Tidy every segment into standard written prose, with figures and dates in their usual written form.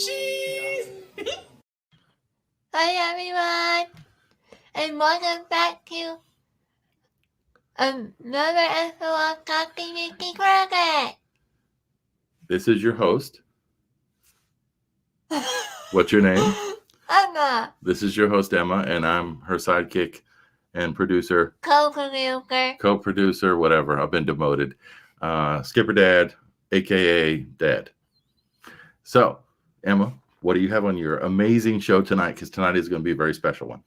Cheese! Hi everyone, and welcome back to another episode of Documentary Project. This is your host. What's your name? Emma, This is your host, Emma, and I'm her sidekick and producer, co-producer, whatever. I've been demoted. Skipper Dad, a.k.a. Dad. So, Emma, what do you have on your amazing show tonight? Because tonight is going to be a very special one.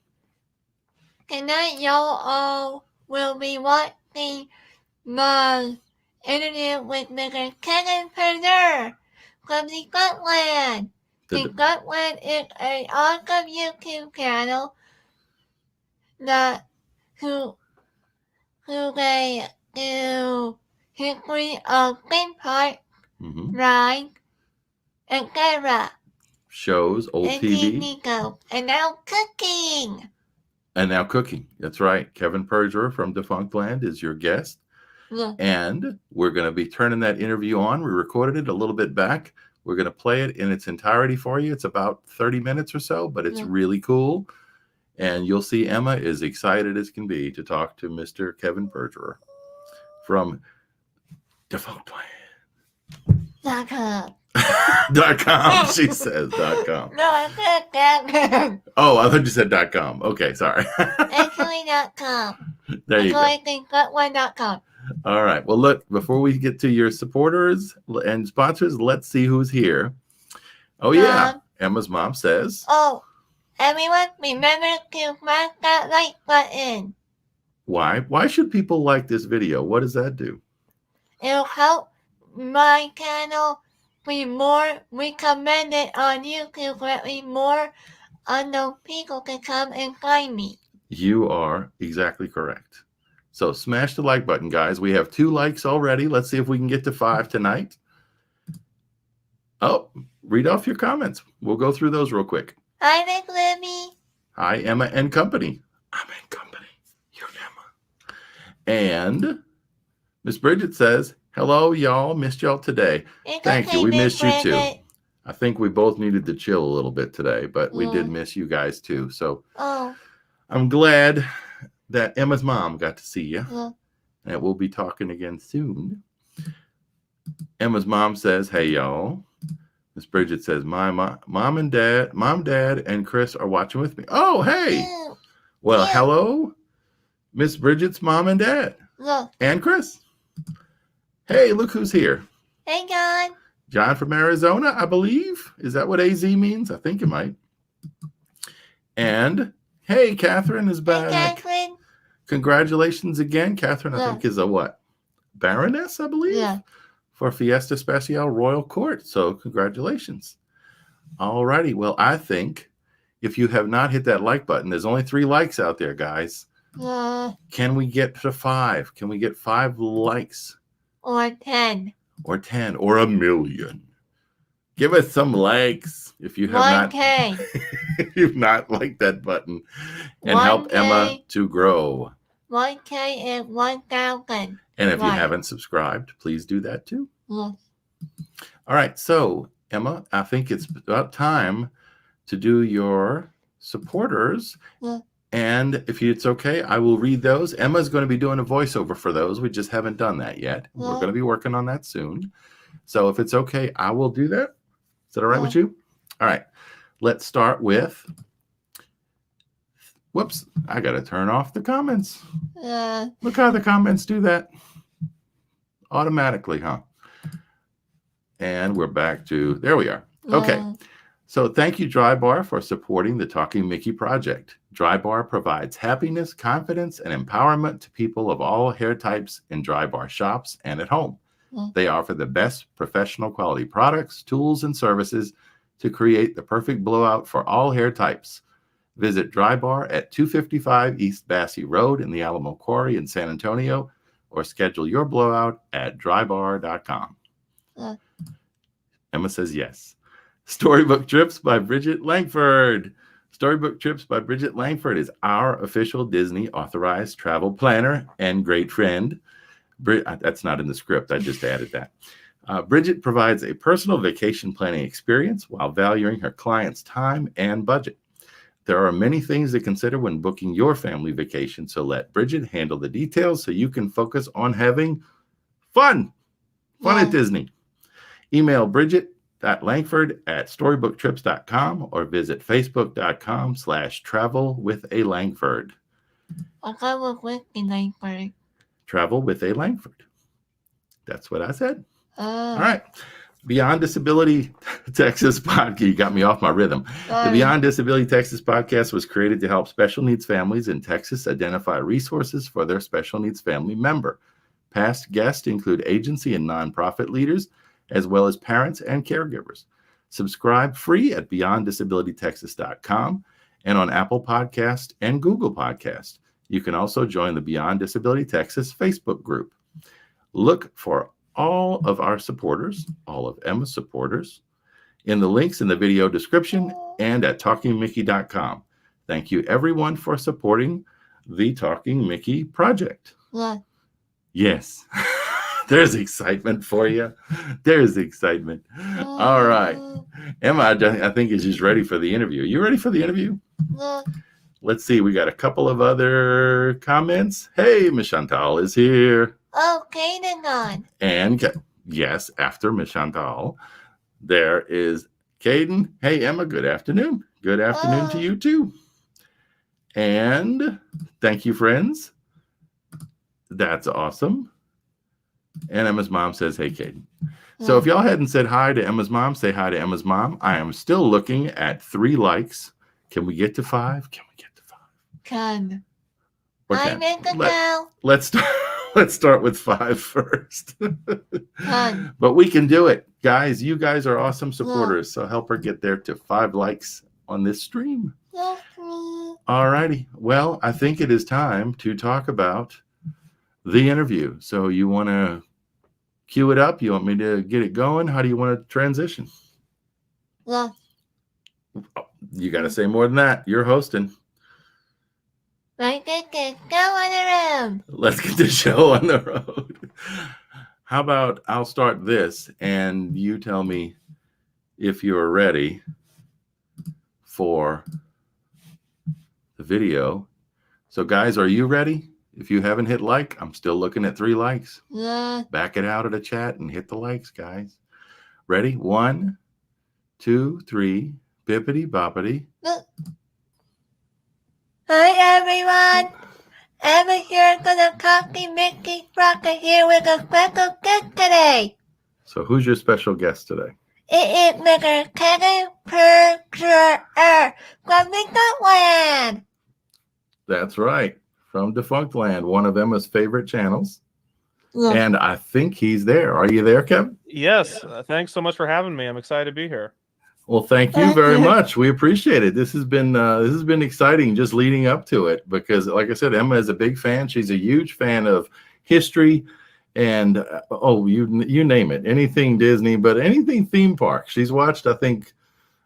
Tonight y'all all will be watching my interview with Mr. Kevin Perner from Defunctland. Defunctland is an awesome YouTube channel that who they do history of theme parks, rides, etc. Shows, old and TV. shows, and now cooking. And now cooking. That's right. Kevin Perjurer from Defunctland is your guest. Yeah. And we're going to be turning that interview on. We recorded it a little bit back. We're going to play it in its entirety for you. It's about 30 minutes or so, but it's really cool. And you'll see Emma is excited as can be to talk to Mr. Kevin Perjurer from Defunctland. .com, she says .com. No, I said .com. Oh, I thought you said .com. Okay, sorry. Actually, .com. There you go. Defunctland.com. All right. Well, look, before we get to your supporters and sponsors, let's see who's here. Oh, yeah. Emma's mom says. Oh, everyone, remember to smash that like button. Why? Why should people like this video? What does that do? It'll help my channel be more recommended on YouTube, so more unknown people can come and find me. You are exactly correct. So smash the like button, guys. We have 2 likes already. Let's see if we can get to 5 tonight. Oh, read off your comments. We'll go through those real quick. Hi, Miss Libby. Hi, Emma and company. I'm in company. You're Emma. And Miss Bridget says, hello, y'all. Missed y'all today. Thank you. We missed you too. I think we both needed to chill a little bit today, but we did miss you guys too. So I'm glad that Emma's mom got to see you. And we'll be talking again soon. Emma's mom says, hey, y'all. Miss Bridget says, my mom, dad, and Chris are watching with me. Oh, hey. Well, hello, Miss Bridget's mom and dad. And Chris. Hey, look who's here. Hey, John. John from Arizona, I believe. Is that what AZ means? I think it might. And, hey, Catherine is back. Hey, Catherine. Congratulations again. Catherine, I think, is a what? Baroness, I believe? Yeah. For Fiesta Special Royal Court. So congratulations. All righty. Well, I think if you have not hit that like button, there's only 3 likes out there, guys. Can we get to 5? Can we get 5 likes? Or 10. Or 10 or 1 million. Give us some likes if you have 1K. if you've not liked that button and help Emma to grow. 1K and 1,000. And if you haven't subscribed, please do that too. Yes. All right. So, Emma, I think it's about time to do your supporters. And if it's okay, I will read those. Emma's going to be doing a voiceover for those. We just haven't done that yet. We're going to be working on that soon. So if it's okay, I will do that. Is that all right with you? All right. Let's start with... Whoops. I got to turn off the comments. Look how the comments do that. Automatically, huh? And we're back to... There we are. Okay. So thank you, Dry Bar, for supporting the Talking Mickey project. Dry Bar provides happiness, confidence, and empowerment to people of all hair types in Dry Bar shops and at home. They offer the best professional quality products, tools, and services to create the perfect blowout for all hair types. Visit Dry Bar at 255 East Bassey Road in the Alamo Quarry in San Antonio, or schedule your blowout at drybar.com. Emma says yes. Storybook Trips by Bridget Langford. Storybook Trips by Bridget Langford is our official Disney authorized travel planner and great friend. That's not in the script. I just added that. Bridget provides a personal vacation planning experience while valuing her clients' time and budget. There are many things to consider when booking your family vacation, so let Bridget handle the details so you can focus on having fun at Disney. Email Bridget.Langford@storybooktrips.com or visit facebook.com/travelwithalangford. Travel with a Langford. Travel with a Langford. That's what I said. All right. Beyond Disability Texas podcast. You got me off my rhythm. The Beyond Disability Texas podcast was created to help special needs families in Texas identify resources for their special needs family member. Past guests include agency and nonprofit leaders, as well as parents and caregivers. Subscribe free at BeyondDisabilityTexas.com and on Apple Podcast and Google Podcast. You can also join the Beyond Disability Texas Facebook group. Look for all of our supporters, all of Emma's supporters, in the links in the video description and at TalkingMickey.com. Thank you, everyone, for supporting the Talking Mickey project. Yes. There's excitement for you. There's excitement. All right. Emma, I think is just ready for the interview. You ready for the interview? Let's see. We got a couple of other comments. Hey, Miss Chantal is here. Okay, then. And yes, after Miss Chantal, there is Caden. Hey, Emma, good afternoon. Good afternoon to you, too. And thank you, friends. That's awesome. And Emma's mom says, hey, Caden. So if y'all hadn't said hi to Emma's mom, say hi to Emma's mom. I am still looking at 3 likes. Can we get to 5? Can we get to 5? Can. I'm in the now. Let's start with 5 first. But we can do it. Guys, you guys are awesome supporters. So help her get there to 5 likes on this stream. All righty. Well, I think it is time to talk about the interview. So you want to cue it up? You want me to get it going? How do you want to transition? Yeah. You got to say more than that. You're hosting. Let's get the show on the road. Let's get the show on the road. How about I'll start this and you tell me if you're ready for the video. So guys, are you ready? If you haven't hit like, I'm still looking at 3 likes. Yeah. Back it out of the chat and hit the likes, guys. Ready? 1, 2, 3. Bippity boppity. Hi everyone. Emma here for the Talking Mickey Rocket here with a special guest today. So who's your special guest today? It is Mr. Kevin Perger from Defunctland. That's right. From Defunctland, one of Emma's favorite channels. Yeah. And I think he's there. Are you there, Kevin? Yes. Thanks so much for having me. I'm excited to be here. Well, thank you very much. We appreciate it. This has been exciting just leading up to it because, like I said, Emma is a big fan. She's a huge fan of history and you name it, anything Disney, but anything theme park. She's watched, I think,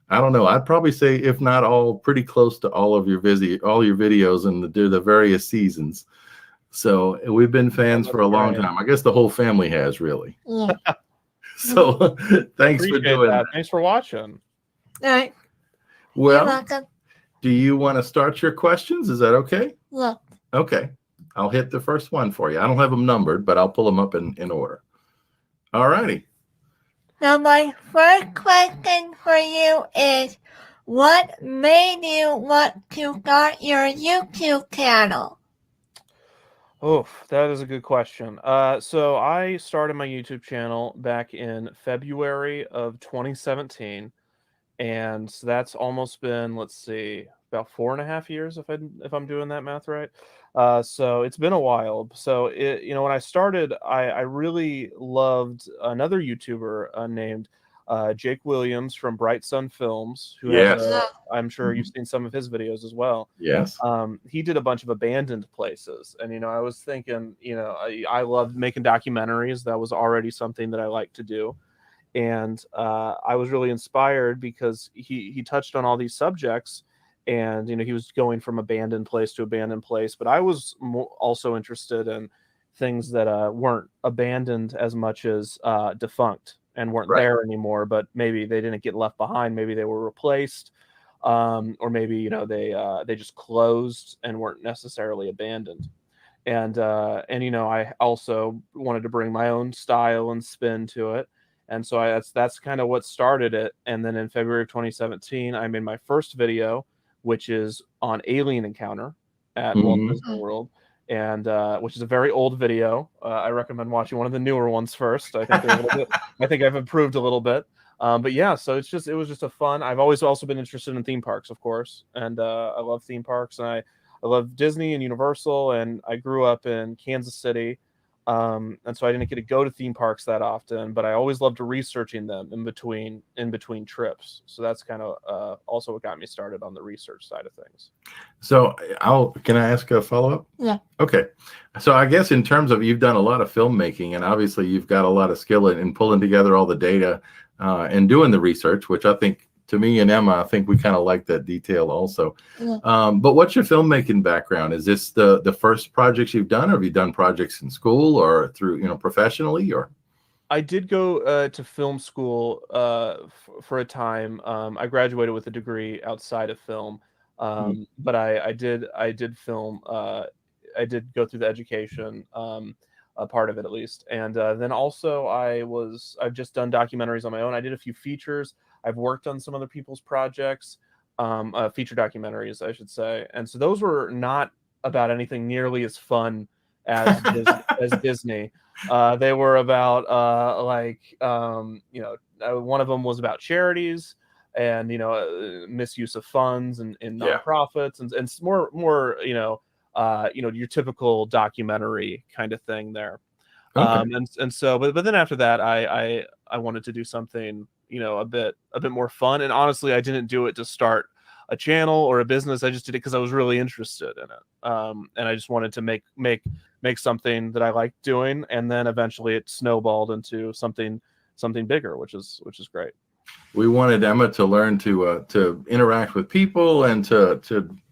I don't know. I'd probably say, if not all, pretty close to all of your videos and the various seasons. So we've been fans for a long time. I guess the whole family has, really. Yeah. So thanks for doing that. Thanks for watching. All right. Well, You're welcome. do you want to start your questions? Is that okay? Yeah. Okay. I'll hit the first one for you. I don't have them numbered, but I'll pull them up in order. All righty. Now, my first question for you is, what made you want to start your YouTube channel? Oh, that is a good question. So I started my YouTube channel back in February of 2017, and that's almost been, let's see, about 4.5 years if I'm doing that math right. So it's been a while. So when I started, I really loved another YouTuber named Jake Williams from Bright Sun Films, who I'm sure you've seen some of his videos as well. Yes. He did a bunch of abandoned places, and I was thinking, I loved making documentaries. That was already something that I liked to do, and I was really inspired because he touched on all these subjects. And he was going from abandoned place to abandoned place, but I was also interested in things that weren't abandoned as much as defunct and weren't Right. there anymore, but maybe they didn't get left behind. Maybe they were replaced, or maybe, you know, they just closed and weren't necessarily abandoned. And you know, I also wanted to bring my own style and spin to it, and so that's kind of what started it. And then in February of 2017, I made my first video, which is on alien encounter at Walt Mhm. Disney World, and which is a very old video. I recommend watching one of the newer ones first. I think they're a little bit, I think I've improved a little bit. But yeah, so it was just a fun. I've always also been interested in theme parks, of course, and I love theme parks, and I love Disney and Universal, and I grew up in Kansas City, and so I didn't get to go to theme parks that often, but I always loved researching them in between trips. So that's kind of also what got me started on the research side of things. So can I ask a follow-up? Yeah. Okay. So I guess in terms of, you've done a lot of filmmaking, and obviously you've got a lot of skill in pulling together all the data and doing the research, which I think, to me and Emma, I think we kind of like that detail also. Yeah. But what's your filmmaking background? Is this the first projects you've done, or have you done projects in school or through, you know, professionally, or? I did go to film school for a time. I graduated with a degree outside of film, but I did film. I did go through the education, a part of it at least, and then also I've just done documentaries on my own. I did a few features. I've worked on some other people's projects, feature documentaries, I should say, and so those were not about anything nearly as fun as as Disney. They were about you know, one of them was about charities and, you know, misuse of funds and in Yeah. nonprofits, and it's more you know, your typical documentary kind of thing there. Okay. And so, but then after that, I wanted to do something, you know, a bit more fun. And honestly, I didn't do it to start a channel or a business. I just did it because I was really interested in it. And I just wanted to make something that I liked doing. And then eventually it snowballed into something bigger, which is great. We wanted Emma to learn to interact with people and to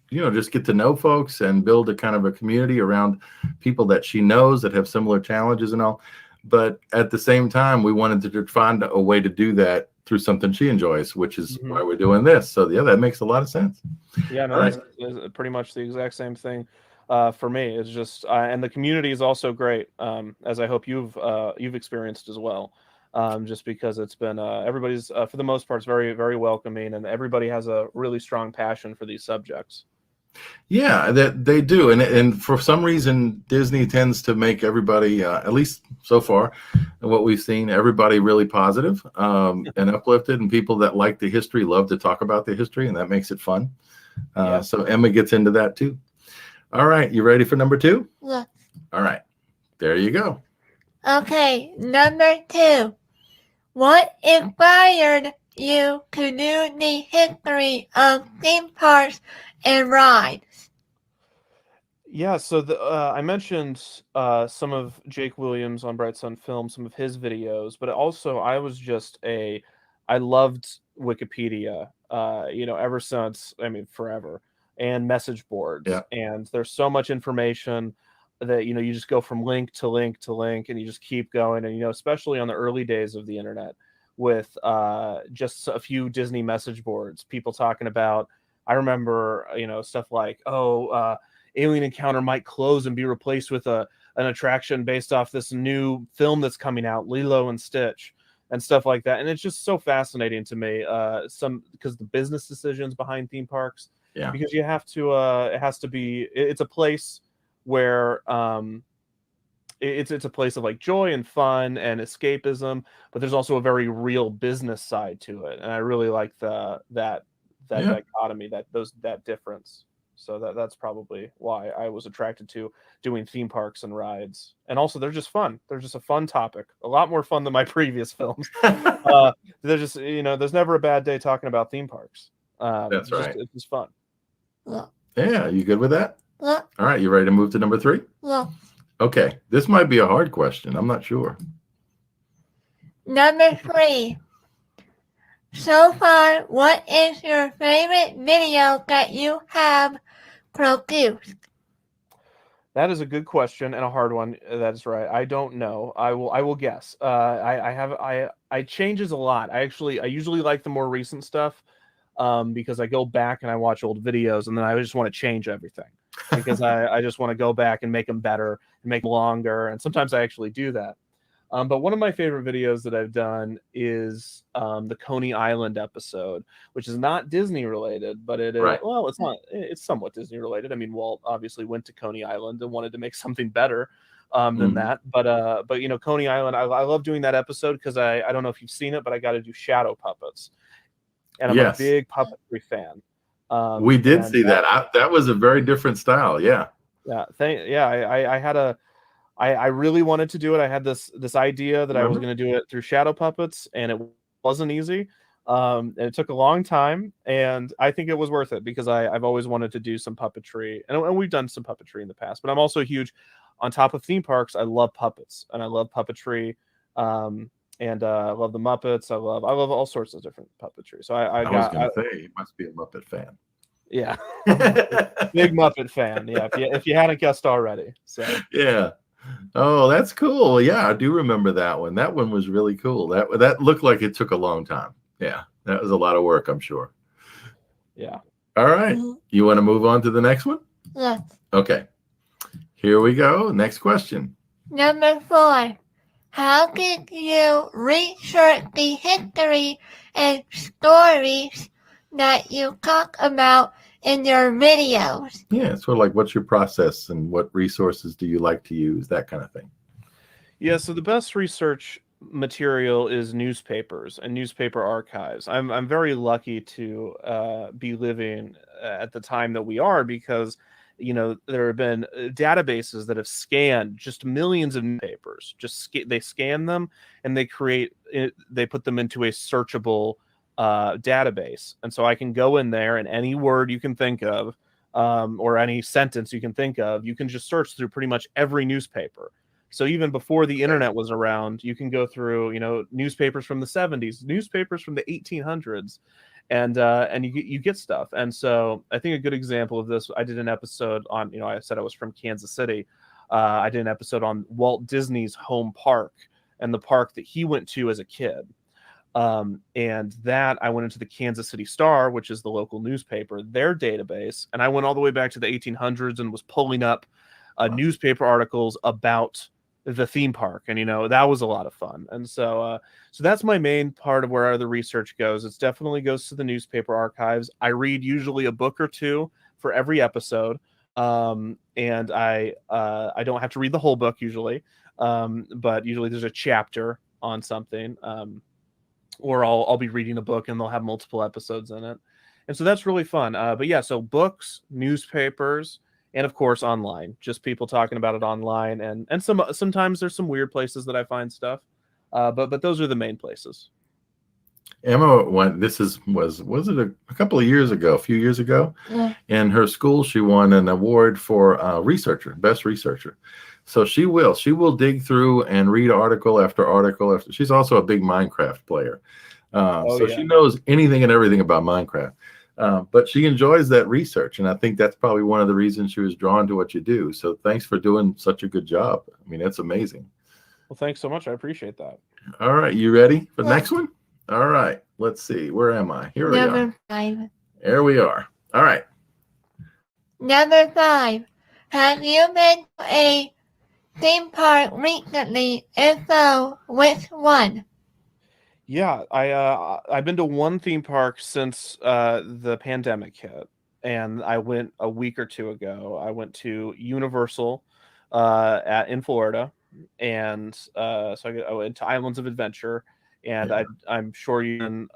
you know, just get to know folks and build a kind of a community around people that she knows that have similar challenges and all. But at the same time, we wanted to find a way to do that through something she enjoys, which is why we're doing this. So yeah, that makes a lot of sense. Yeah, no, All that's pretty much the exact same thing for me. It's just, and the community is also great, as I hope you've experienced as well. Just because it's been everybody's for the most part, it's very, very welcoming, and everybody has a really strong passion for these subjects. Yeah, that they do, and for some reason, Disney tends to make everybody, at least so far, what we've seen, everybody really positive, and uplifted, and people that like the history love to talk about the history, and that makes it fun. Yeah. So Emma gets into that too. All right, you ready for number 2? Yeah. All right, there you go. Okay, number 2. What inspired you to do the history of theme parks and rides? Yeah, so I mentioned some of Jake Williams on Bright Sun Film, some of his videos, but also I loved Wikipedia, you know, ever since, I mean, forever, and message boards. Yeah. And there's so much information that, you know, you just go from link to link to link, and you just keep going. And, you know, especially on the early days of the internet with just a few Disney message boards, people talking about, I remember, you know, stuff like, Alien Encounter might close and be replaced with an attraction based off this new film that's coming out, Lilo and Stitch, and stuff like that. And it's just so fascinating to me, because the business decisions behind theme parks, Yeah. because you have to, it's a place where it's a place of like joy and fun and escapism, but there's also a very real business side to it. And I really like that dichotomy, that difference. So that's probably why I was attracted to doing theme parks and rides. And also, they're just fun. They're just a fun topic. A lot more fun than my previous films. They're just, you know, there's never a bad day talking about theme parks. That's right. It's just fun. Yeah, you good with that? Yeah. All right, you ready to move to number 3? Yeah. Okay, this might be a hard question. I'm not sure. Number 3. So far, what is your favorite video that you have produced? That is a good question and a hard one. That is right. I don't know. I will guess. I changes a lot. I usually like the more recent stuff, because I go back and I watch old videos, and then I just want to change everything because I just want to go back and make them better and make them longer. And sometimes I actually do that. But one of my favorite videos that I've done is the Coney Island episode, which is not Disney related, but it is, Right. well, it's not, it's somewhat Disney related. I mean, Walt obviously went to Coney Island and wanted to make something better than that. But you know, Coney Island, I love doing that episode because I don't know if you've seen it, but I got to do shadow puppets. And I'm a big puppetry fan. We did see that. That was a very different style. Yeah. Yeah. I had I really wanted to do it. I had this idea that I was going to do it through shadow puppets, and it wasn't easy. And it took a long time, and I think it was worth it because I've always wanted to do some puppetry, and we've done some puppetry in the past. But I'm also huge, on top of theme parks, I love puppets and I love puppetry, and I love the Muppets. I love all sorts of different puppetry. So I was going to say you must be a Muppet fan. Yeah, big Muppet fan. Yeah, if you hadn't guessed already. So yeah. Oh, that's cool. Yeah, I do remember that one. That one was really cool. That looked like it took a long time. Yeah, that was a lot of work, I'm sure. Yeah. All right. You want to move on to the next one? Yes. Okay. Here we go. Next question. Number 4. How did you research the history and stories that you talk about in your videos? Yeah, sort of like what's your process and what resources do you like to use, that kind of thing. Yeah, so the best research material is newspapers and newspaper archives. I'm very lucky to be living at the time that we are because, you know, there have been databases that have scanned just millions of newspapers. They scan them and they put them into a searchable database, and so I can go in there and any word you can think of, or any sentence you can think of, you can just search through pretty much every newspaper. So even before the internet was around, you can go through, you know, newspapers from the 70s, newspapers from the 1800s, and you get stuff. And so I think a good example of this, I did an episode on, you know, I said I was from Kansas City. I did an episode on Walt Disney's home park and the park that he went to as a kid. And that I went into the Kansas City Star, which is the local newspaper, their database. And I went all the way back to the 1800s and was pulling up newspaper articles about the theme park. And, you know, that was a lot of fun. And so that's my main part of where the research goes. It definitely goes to the newspaper archives. I read usually a book or two for every episode. And I don't have to read the whole book usually. But usually there's a chapter on something. Or I'll be reading a book and they'll have multiple episodes in it. And so that's really fun. But yeah, so books, newspapers, and of course online, just people talking about it online. And sometimes there's some weird places that I find stuff. But those are the main places. Emma went, was it a couple of years ago, a few years ago? Yeah. In her school, she won an award for best researcher. So she will dig through and read article after article. She's also a big Minecraft player. She knows anything and everything about Minecraft. But she enjoys that research. And I think that's probably one of the reasons she was drawn to what you do. So thanks for doing such a good job. I mean, that's amazing. Well, thanks so much. I appreciate that. All right. You ready for the next one? All right. Let's see. Where am I? Here we are. Number 5. There we are. All right. Number 5. Have you been to a theme park recently? If so, which one? Yeah, I've been to one theme park since the pandemic hit, and I went a week or two ago. I went to Universal in Florida, and so I went to Islands of Adventure, and Yeah. I'm sure you've been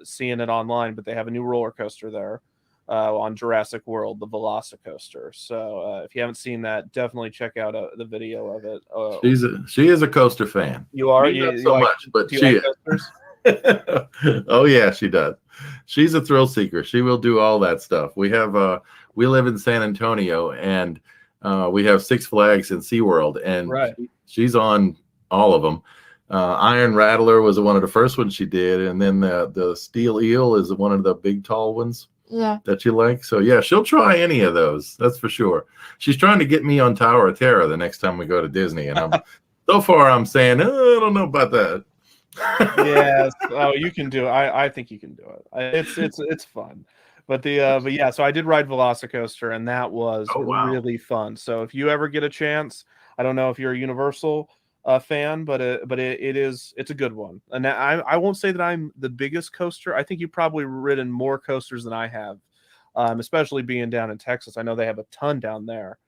seeing it online, but they have a new roller coaster there on Jurassic World, the Velocicoaster. So if you haven't seen that, definitely check out the video of it. She is a coaster fan. You are? Me not so much, but do you she like coasters? Oh yeah, she does. She's a thrill seeker. She will do all that stuff. We live in San Antonio, and we have Six Flags and SeaWorld, and Right. she's on all of them. Iron Rattler was one of the first ones she did, and then the Steel Eel is one of the big tall ones. Yeah. that you like. So yeah, she'll try any of those. That's for sure. She's trying to get me on Tower of Terror the next time we go to Disney, and so far I'm saying I don't know about that. Yes. Oh, you can do it. I think you can do it. It's fun. But yeah, so I did ride Velocicoaster, and that was Oh, wow. really fun. So if you ever get a chance, I don't know if you're a Universal fan, but it's a good one. And I won't say that I'm the biggest coaster. I think you've probably ridden more coasters than I have, especially being down in Texas. I know they have a ton down there.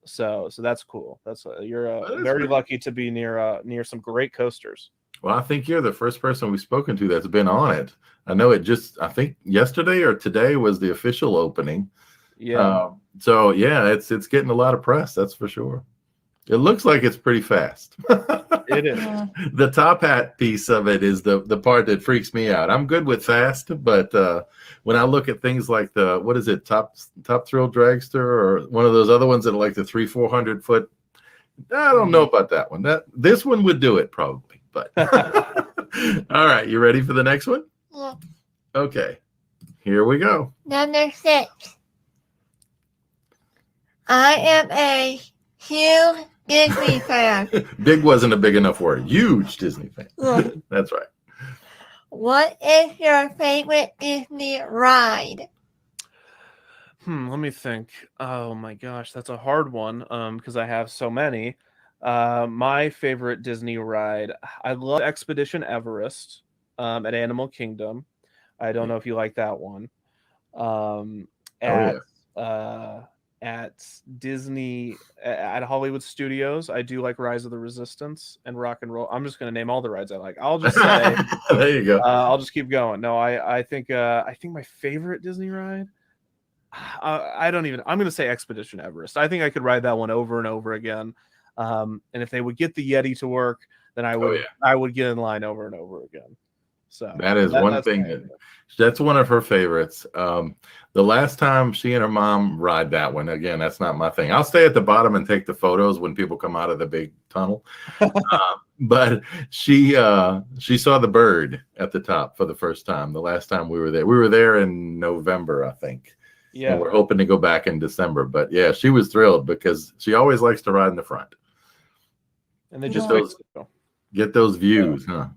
So that's cool. That's you're very lucky to be near some great coasters. Well, I think you're the first person we've spoken to that's been on it. I know I think yesterday or today was the official opening. Yeah. So yeah, it's getting a lot of press, that's for sure. It looks like it's pretty fast. It is. The top hat piece of it is the part that freaks me out. I'm good with fast, but when I look at things like what is it, Top Thrill Dragster, or one of those other ones that are like the 300-400 foot, I don't know about that one. This one would do it probably, but all right, you ready for the next one? Yeah. Okay, here we go. Number 6. I am a huge Disney fan. Big wasn't a big enough word. Huge Disney fan. Yeah. That's right. What is your favorite Disney ride? Let me think. Oh my gosh, that's a hard one. Because I have so many. My favorite Disney ride, I love Expedition Everest, at Animal Kingdom. I don't know if you like that one. At Disney, at Hollywood Studios, I do like Rise of the Resistance and Rock and Roll. I'm just going to name all the rides I like. I'll just say, there you go. I'll just keep going. No, I think my favorite Disney ride, I'm going to say Expedition Everest. I think I could ride that one over and over again. And if they would get the Yeti to work, then I would get in line over and over again. So that is one thing that's one of her favorites. The last time she and her mom ride that one, again, that's not my thing. I'll stay at the bottom and take the photos when people come out of the big tunnel. But she saw the bird at the top for the first time. The last time we were there in November, I think. Yeah, and we're hoping to go back in December. But yeah, she was thrilled because she always likes to ride in the front. And they just get those views, huh?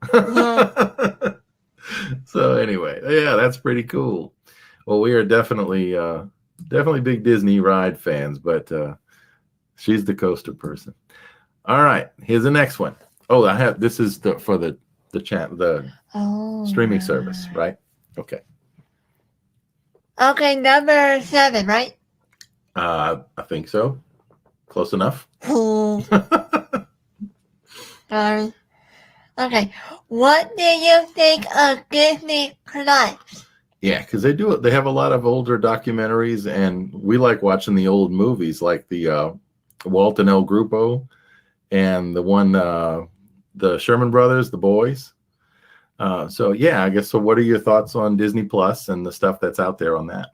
So anyway, yeah, that's pretty cool. Well, we are definitely big Disney ride fans, but she's the coaster person. All right, here's the next one. Oh, this is for the streaming service, right? Okay. Okay, number 7, right? I think so. Close enough. Sorry. Okay, what do you think of Disney Plus? Yeah, because they have a lot of older documentaries, and we like watching the old movies, like the Walt and El Grupo, and the one the Sherman Brothers, The Boys. So yeah, I guess. So, what are your thoughts on Disney Plus and the stuff that's out there on that?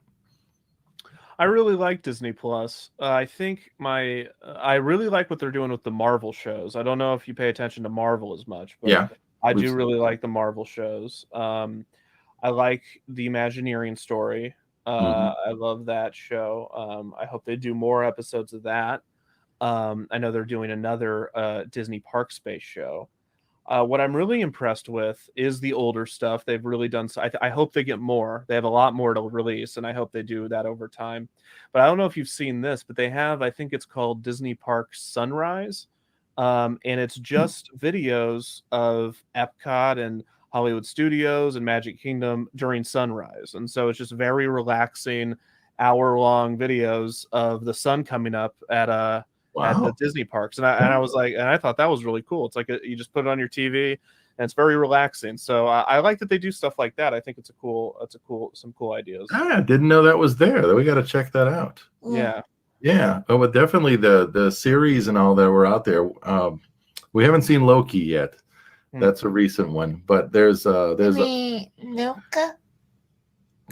I really like Disney Plus. I think I really like what they're doing with the Marvel shows. I don't know if you pay attention to Marvel as much, but yeah, I do really like the Marvel shows. I like the Imagineering story. I love that show. I hope they do more episodes of that. I know they're doing another Disney Park Space show. What I'm really impressed with is the older stuff. They've really done. I hope they get more. They have a lot more to release, and I hope they do that over time. But I don't know if you've seen this, but they have, I think it's called Disney Park Sunrise. And it's just videos of Epcot and Hollywood Studios and Magic Kingdom during sunrise. And so it's just very relaxing, hour-long videos of the sun coming up at the Disney parks. And I was like, and I thought that was really cool. It's like you just put it on your TV and it's very relaxing. So I like that they do stuff like that. I think some cool ideas. I didn't know that was there. We got to check that out. Yeah. Yeah. Oh, but definitely the series and all that were out there. We haven't seen Loki yet. That's a recent one, but there's Luca?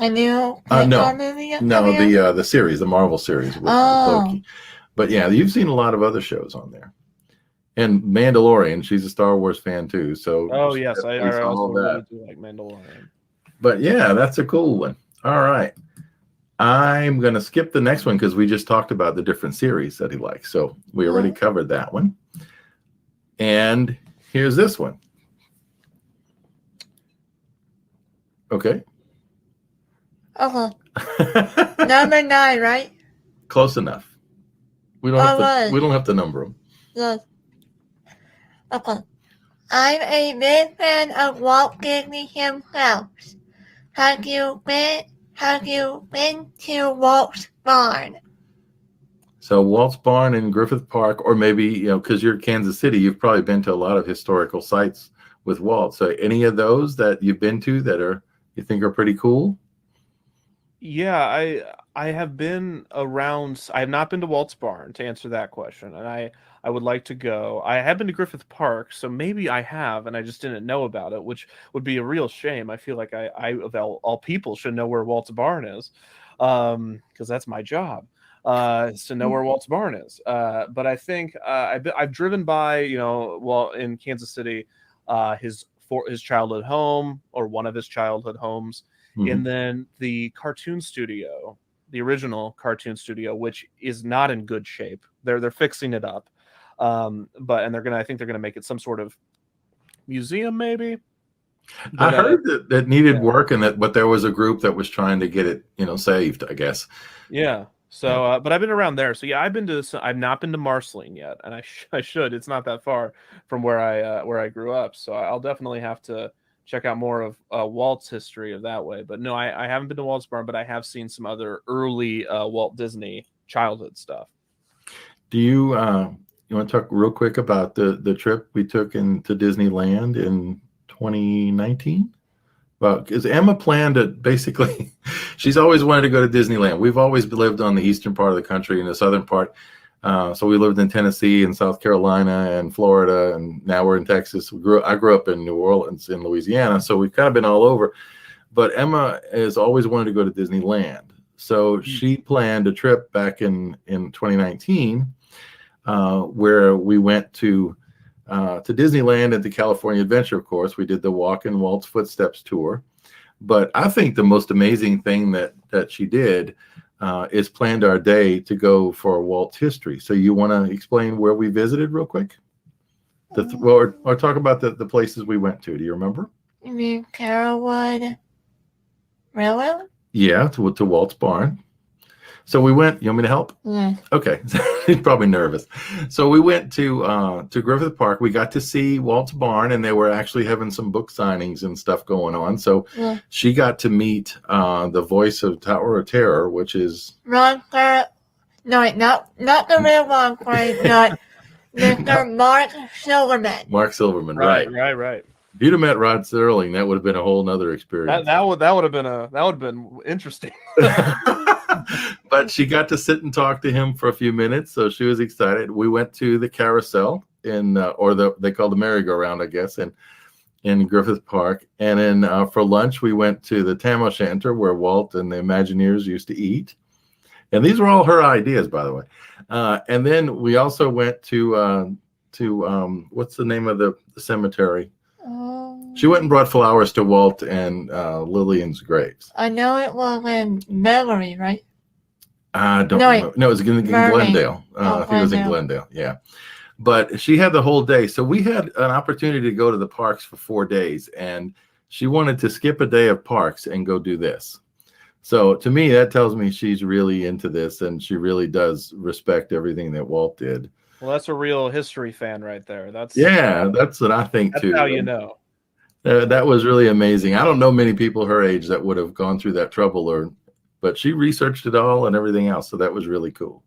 A new movie? No, the series, the Marvel series with Loki. But yeah, you've seen a lot of other shows on there. And Mandalorian, she's a Star Wars fan too. So yes, I also really do like Mandalorian. But yeah, that's a cool one. All right. I'm going to skip the next one because we just talked about the different series that he likes. So we already covered that one. And here's this one. Okay. Okay. Number 9, right? Close enough. We don't have to number them. Yes. Okay. I'm a big fan of Walt Disney himself. Have you been to Walt's barn? So Walt's barn in Griffith Park, or maybe, because you're Kansas City, you've probably been to a lot of historical sites with Walt. So any of those that you've been to that you think are pretty cool? Yeah, I have been around. I have not been to Walt's barn, to answer that question, and I would like to go. I have been to Griffith Park, so maybe I have, and I just didn't know about it, which would be a real shame. I feel like I of all people should know where Walt's barn is, because that's my job, is to know where Walt's barn is. But I think I've driven by, Walt in Kansas City, his childhood home, or one of his childhood homes. And then the cartoon studio, the original cartoon studio, which is not in good shape. They're fixing it up, I think they're gonna make it some sort of museum, maybe. But, I heard that needed work, and but there was a group that was trying to get it, saved, I guess. Yeah. So, but I've been around there. So yeah, I've not been to Marceline yet, and I should. It's not that far from where I grew up, so I'll definitely have to check out more of Walt's history of that way. But no, I haven't been to Walt's barn, but I have seen some other early Walt Disney childhood stuff. Do you want to talk real quick about the trip we took into Disneyland in 2019? Well, because Emma planned it basically. She's always wanted to go to Disneyland. We've always lived on the eastern part of the country and the southern part. So we lived in Tennessee and South Carolina and Florida, and now we're in Texas. I grew up in New Orleans in Louisiana, so we've kind of been all over. But Emma has always wanted to go to Disneyland. So she planned a trip back in 2019 where we went to Disneyland and to California Adventure, of course. We did the Walk in Walt's Footsteps tour. But I think the most amazing thing that she did is planned our day to go for Walt's history. So you want to explain where we visited real quick? Or talk about the places we went to. Do you remember? You mean Carolwood Railroad? Yeah, to Walt's barn. So we went. You want me to help? Yeah. Okay. He's probably nervous. So we went to Griffith Park. We got to see Walt's barn, and they were actually having some book signings and stuff going on. So she got to meet the voice of Tower of Terror, which is No, not the real Ron Frank, not Mr. Mark Silverman. Mark Silverman, Right. If you'd have met Rod Serling, that would have been a whole nother experience. That would have been interesting. But she got to sit and talk to him for a few minutes, so she was excited. We went to the carousel they call the merry-go-round, I guess, in Griffith Park. And then for lunch, we went to the Tam O'Shanter where Walt and the Imagineers used to eat. And these were all her ideas, by the way. And then we also went to what's the name of the cemetery? She went and brought flowers to Walt and Lillian's graves. I know it was in Beverly, right? I don't remember. No, it was in Glendale. I think it was in Glendale, yeah. But she had the whole day. So we had an opportunity to go to the parks for 4 days, and she wanted to skip a day of parks and go do this. So to me, that tells me she's really into this, and she really does respect everything that Walt did. Well, that's a real history fan right there. That's what I think too. That's how you know. That was really amazing. I don't know many people her age that would have gone through that trouble, but she researched it all and everything else. So that was really cool.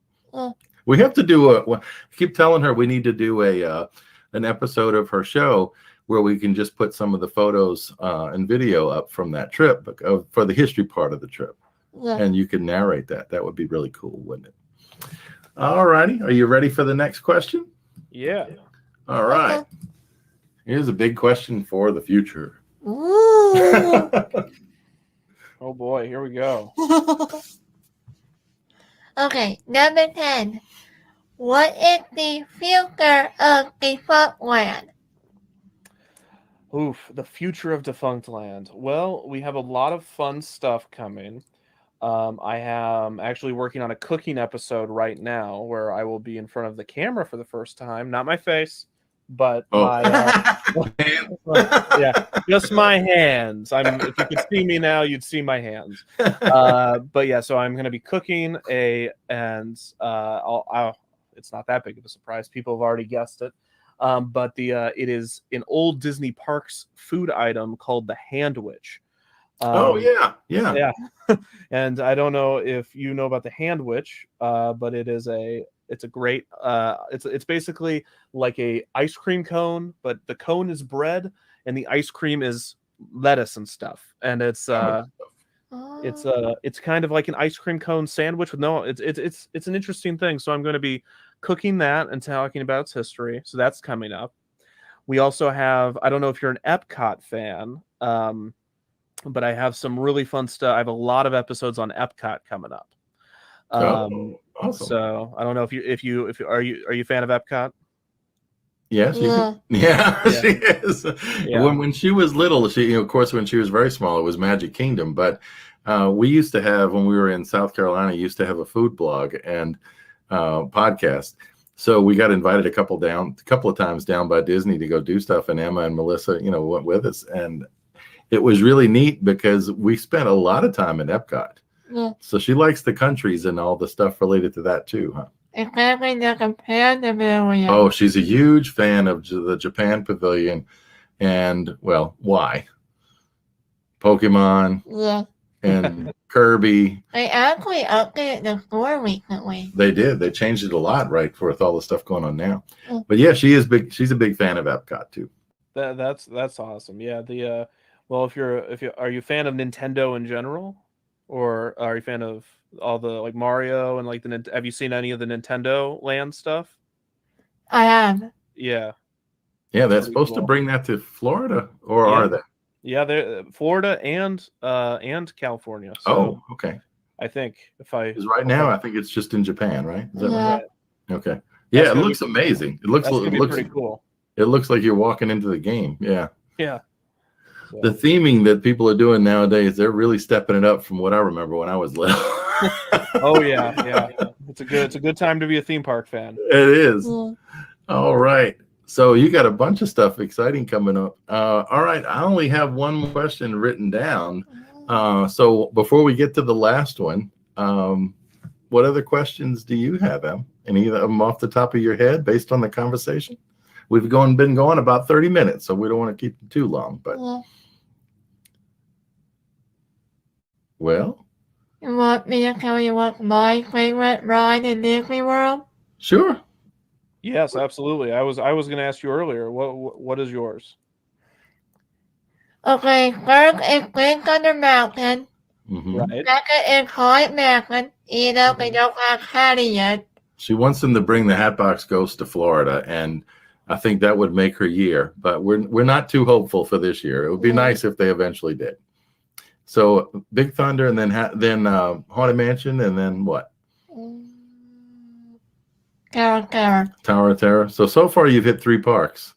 We have to do I keep telling her we need to do an episode of her show where we can just put some of the photos and video up from that trip for the history part of the trip. And you can narrate that. That would be really cool, wouldn't it? All righty. Are you ready for the next question? Yeah. All right. Here's a big question for the future. Ooh. Oh boy, here we go. Okay, number 10. What is the future of Defunctland? Oof, the future of Defunctland. Well, we have a lot of fun stuff coming. I am actually working on a cooking episode right now where I will be in front of the camera for the first time. Not my face, but my yeah, just my hands. If you could see me now, you'd see my hands. But yeah, so I'm going to be cooking it's not that big of a surprise. People have already guessed it. But it is an old Disney parks food item called the Handwich. Oh yeah. And I don't know if you know about the Handwich, but it's a great it's basically like a ice cream cone, but the cone is bread and the ice cream is lettuce and stuff. And it's kind of like an ice cream cone sandwich with it's an interesting thing. So I'm going to be cooking that and talking about its history. So that's coming up. We also have, I don't know if you're an Epcot fan, but I have some really fun stuff. I have a lot of episodes on Epcot coming up. Awesome. So I don't know if you are you a fan of Epcot? Yes, Yeah. she is. Yeah. When she was little, of course, when she was very small, it was Magic Kingdom. But we used to have, when we were in South Carolina, used to have a food blog and podcast. So we got invited a couple of times down by Disney to go do stuff, and Emma and Melissa, went with us, and it was really neat because we spent a lot of time in Epcot. Yeah. So she likes the countries and all the stuff related to that too, huh? Exactly, the Japan Pavilion. Oh, she's a huge fan of the Japan Pavilion, and well, why? Pokemon Yeah. and Kirby. They actually updated the store recently. They did. They changed it a lot, right, with all the stuff going on now. Mm. But yeah, she is big. She's a big fan of Epcot too. That's awesome. Yeah. Well, are you a fan of Nintendo in general, or are you a fan of all the like Mario and like have you seen any of the Nintendo Land stuff? I have. Yeah. Yeah, they're Pretty supposed to cool. bring that to Florida, or Yeah. are they? Yeah, they're Florida and California. So Oh, okay. I think Because right now, I think it's just in Japan, right? Is that Yeah. right? Okay. Yeah, That's it gonna looks be- amazing. It that's gonna be pretty cool. It looks like you're walking into the game. Yeah. Yeah. So, The theming that people are doing nowadays, they're really stepping it up from what I remember when I was little. oh yeah. It's a good time to be a theme park fan. It is. Yeah. All right. So you got a bunch of stuff exciting coming up. All right. I only have one more question written down. So before we get to the last one, what other questions do you have, Em? Any of them off the top of your head based on the conversation? We've been going about 30 minutes, so we don't want to keep it too long. But Yeah. well, You want me to tell you what my favorite ride in Disney World? sure. Yes, absolutely. I was going to ask you earlier. What is yours? Okay, first is Big Thunder Mountain. Mhm. Right. Second is Haunted Mansion, even though they don't have Hattie yet. She wants them to bring the Hatbox Ghost to Florida, and I think that would make her year. But we're not too hopeful for this year. It would be Yeah. nice if they eventually did. So Big Thunder, and then Haunted Mansion, and then what? Terror. Tower of Terror. So far you've hit 3 parks.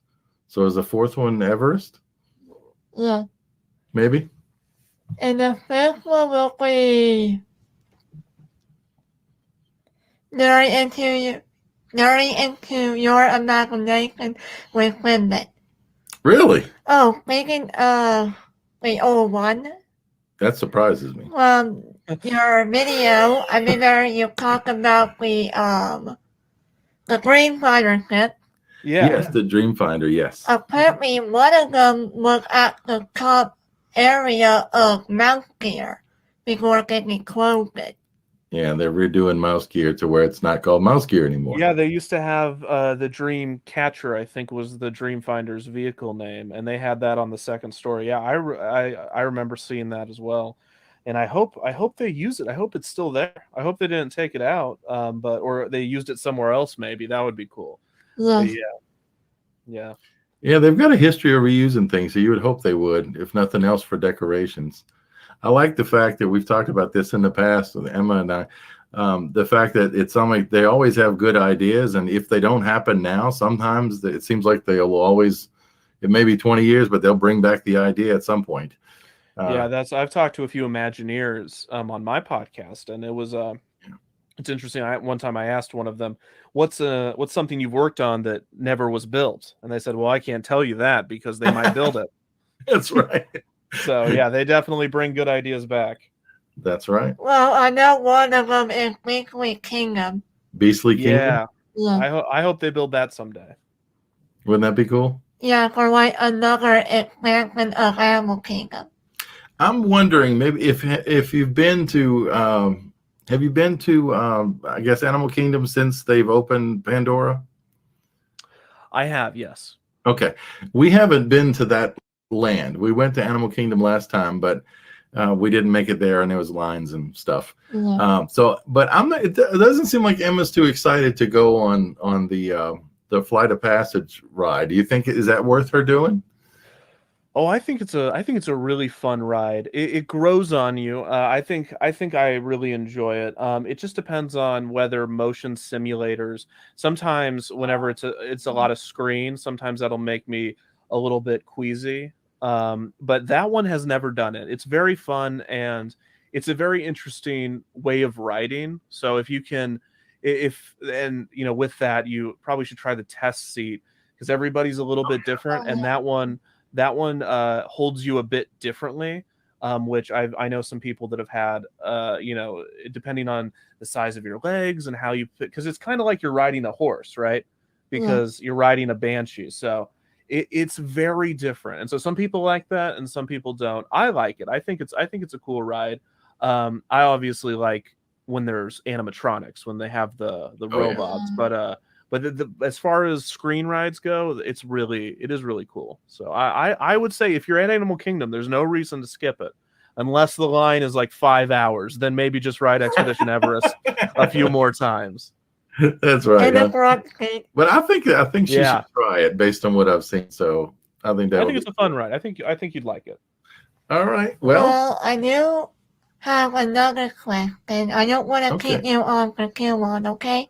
So is the 4th one Everest? Yeah. Maybe. And the fifth one will be luring into your imagination with Limit. Really? Oh, speaking of the old one, That surprises me. your video, I remember you talked about the Green Fighter ship. Yeah. Yes, the Dreamfinder. Yes. Apparently, one of them was at the top area of Mouse Gear before getting closed. Yeah, they're redoing Mouse Gear to where it's not called Mouse Gear anymore. Yeah, they used to have the Dream Catcher, I think was the Dreamfinder's vehicle name, and they had that on the second story. Yeah, I remember seeing that as well, and I hope they use it. I hope it's still there. I hope they didn't take it out, or they used it somewhere else. Maybe that would be cool. Yes. But yeah. Yeah, they've got a history of reusing things, so you would hope they would, if nothing else, for decorations. I like the fact that we've talked about this in the past with Emma and I. The fact that it's like they always have good ideas, and if they don't happen now, sometimes it seems like they'll always It may be 20 years, but they'll bring back the idea at some point. Yeah, I've talked to a few Imagineers on my podcast, and it was it's interesting. One time I asked one of them, what's something you've worked on that never was built? And they said, well, I can't tell you that because they might build it. That's right. So yeah, they definitely bring good ideas back. That's right. Well, I know one of them is Beastly Kingdom. Beastly Kingdom? Yeah. I hope they build that someday. Wouldn't that be cool? Yeah, for like another expansion of Animal Kingdom. I'm wondering maybe if you've been to have you been to I guess Animal Kingdom since they've opened Pandora? I have, yes. Okay. We haven't been to that land. We went to Animal Kingdom last time, but we didn't make it there, and there was lines and stuff. Yeah. But I'm not. It doesn't seem like Emma's too excited to go on the Flight of Passage ride. Do you think is that worth her doing? Oh, I think it's a really fun ride. It grows on you. I think I really enjoy it. It just depends on whether motion simulators. Sometimes whenever it's a lot of screen, sometimes that'll make me a little bit queasy. But that one has never done it. It's very fun, and it's a very interesting way of riding. So if you can, with that, you probably should try the test seat, because everybody's a little bit different, and that one holds you a bit differently, which I know some people that have had, depending on the size of your legs and how you, because it's kind of like you're riding a horse, right? Because you're riding a banshee. So it's very different. And so some people like that and some people don't. I like it. I think it's a cool ride. I obviously like when there's animatronics, when they have the robots, yeah. But as far as screen rides go, it is really cool. So I would say if you're at Animal Kingdom, there's no reason to skip it, unless the line is like 5 hours. Then maybe just ride Expedition Everest a few more times. That's right. And but I think she should try it based on what I've seen. So I think it's a fun ride. I think you'd like it. All right. Well, I do have another question. I don't want to keep you on for too long, okay?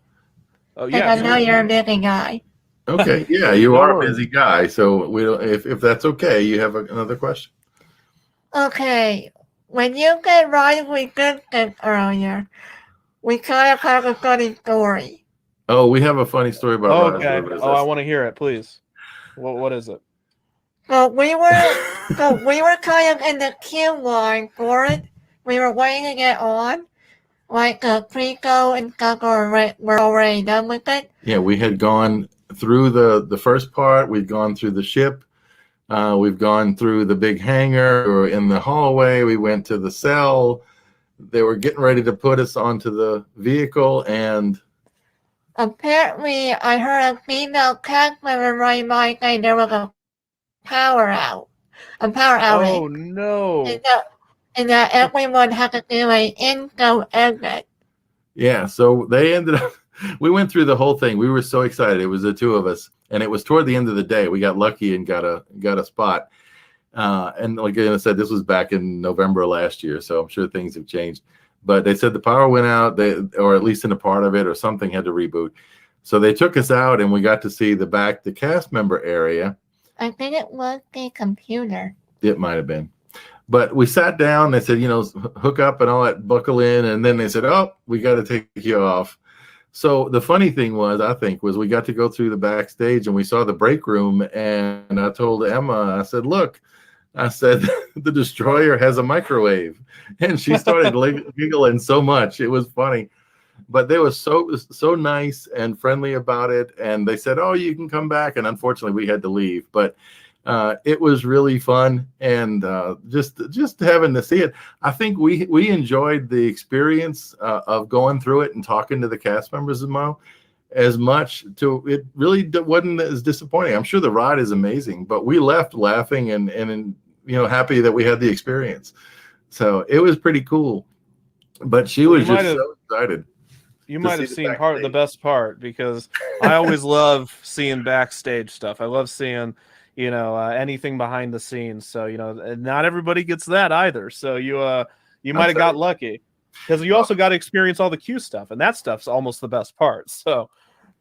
Oh yeah. I know you're a busy guy. Okay. Yeah, you are a busy guy. So we don't. If that's okay, you have another question. Okay. When you get right with Goodness earlier, we kind of have a funny story. Oh, we have a funny story about. Okay. I want to hear it, please. What is it? So we were kind of in the queue line for it. We were waiting to get on. Like pre-go and stuff were already done with it. Yeah, we had gone through the first part. We'd gone through the ship. We've gone through the big hangar. We were in the hallway. We went to the cell. They were getting ready to put us onto the vehicle, and apparently I heard a female cast member right by saying there was a power outage. Oh no. And that everyone had to do an info exit. Yeah, so they ended up, we went through the whole thing. We were so excited. It was the two of us, and it was toward the end of the day. We got lucky and got a spot. And like I said, this was back in November last year, so I'm sure things have changed. But they said the power went out, or at least in a part of it, or something had to reboot. So they took us out, and we got to see the cast member area. I think it was the computer. It might have been. But we sat down, they said, hook up and all that, buckle in. And then they said, oh, we got to take you off. So the funny thing was we got to go through the backstage and we saw the break room. And I told Emma, I said, look, the destroyer has a microwave. And she started giggling so much. It was funny. But they were so nice and friendly about it. And they said, oh, you can come back. And unfortunately, we had to leave. But it was really fun, and just having to see it. I think we enjoyed the experience of going through it and talking to the cast members as much. It really wasn't as disappointing. I'm sure the ride is amazing, but we left laughing and happy that we had the experience. So it was pretty cool. But she was just so excited. You might have seen the best part, because I always love seeing backstage stuff. I love seeing anything behind the scenes. So, not everybody gets that either. So you might have got lucky, because you also got to experience all the Q stuff, and that stuff's almost the best part. So,